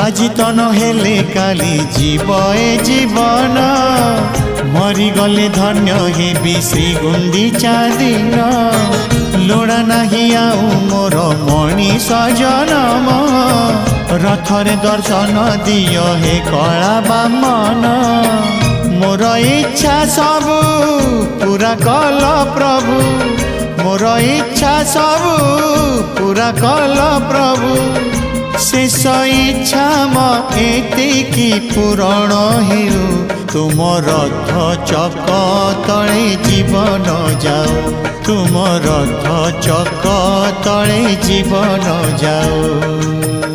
আজি তো নহলে কালি জীব এ জীবন মরিগলে ধন্য হেবি শ্রী গুন্ডিচা দিন লোড়া নাহি আউ মোর মଣିষ জনম রথরে দর্শন দিও হে কলা বামন মোর ইচ্ছা সবু পুরা কল প্রভু মোর ইচ্ছা সবু পুরা কল প্রভু शेष इच्छा एतिकी पूरण हेउ तुम रथ चक तले जीवन जाओ तुम रथ चक तले जीवन जाओ।